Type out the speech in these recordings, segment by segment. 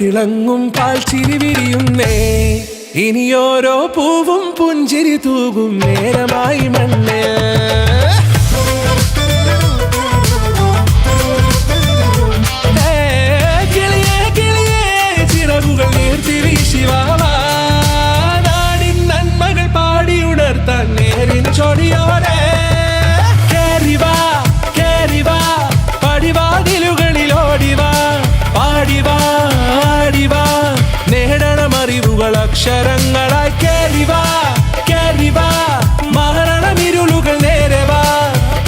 തിളങ്ങും പാൽച്ചിരി വിരിയുന്നേ ഇനിയോരോ പൂവും പുഞ്ചിരി തൂകും നേരമായി മണ്ണേ ചിറകുകൾ നീർത്തി വീശിവാവാ നാടിൻ നന്മകൾ പാടിയുണർത്താൻ നേരിൻ ചൊടിയോടെ കേറിവാ കേറിവാ പടിവാതിലുകളിൽ ഓടിവാ പാടിവാ ആടിവാ നേടണം അറിവുകൾ അക്ഷരങ്ങളായി കേറിവാ കേറിവാ മരണമിരുളുകൾ നേരവാ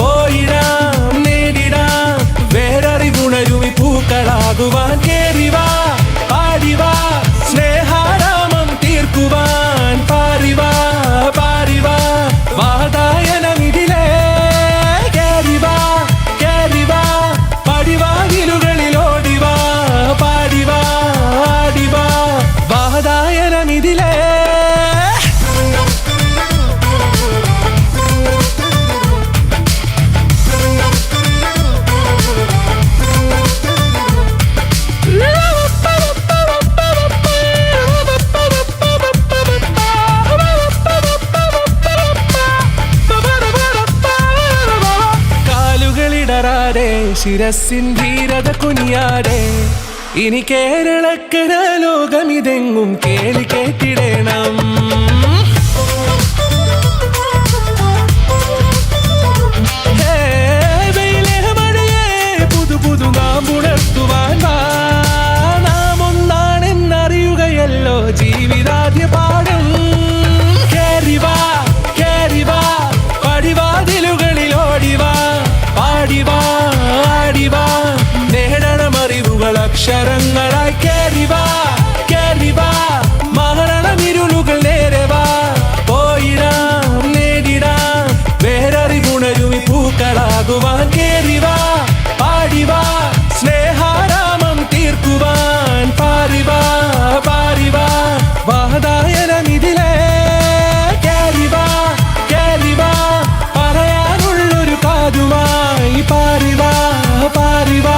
പോയിടാം നേടിടാം വേററിവുണരുമി പൂക്കളാകുവാൻ കേറിവാ പാടിവാ സ്നേഹാരാമം തീർക്കുവാൻ പാറിവാ പാറിവാ വാതായനമിതിലേ കേറിവാ കേറിവാ പടിവാതിലുകളിൽ ഓടിവാ പാടിവാ ആടിവാ വാതായനമിതിലേ ശിരസിൻ ധീരത കുനിയാടെ ഇനി കേരളക്കര ലോകമിതെങ്ങും കേളി കേട്ടിടണം പുതു പുതു നാം ഉണർത്തുവാൻ നാം ഒന്നാണെന്നറിയുകയല്ലോ ജീവിതാദ്യ പാഠം കേറിവാ കേറിവാ പടിവാതിലുകളിൽ ഓടിവാ പാടിവാ ആടിവാ നേടണം അറിവുകൾ അക്ഷരങ്ങളായി കേറിവാ കേറിവാ മരണമിരുളുകൾ നേരവാ പോയിടാം നേടിടാം വേററിവുണരുമി പൂക്കളാകുവാൻ കേറിവാ പാടിവാ സ്നേഹാരാമം തീർക്കുവാൻ പാറിവാ പാറിവാ വാതായനമിതിലേ കേറിവാ കേറിവാ പറയാനുള്ളൊരു കാതുമായി പാറിവാ പാറിവാ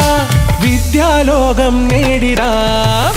വിദ്യാലോകം നേടിടാം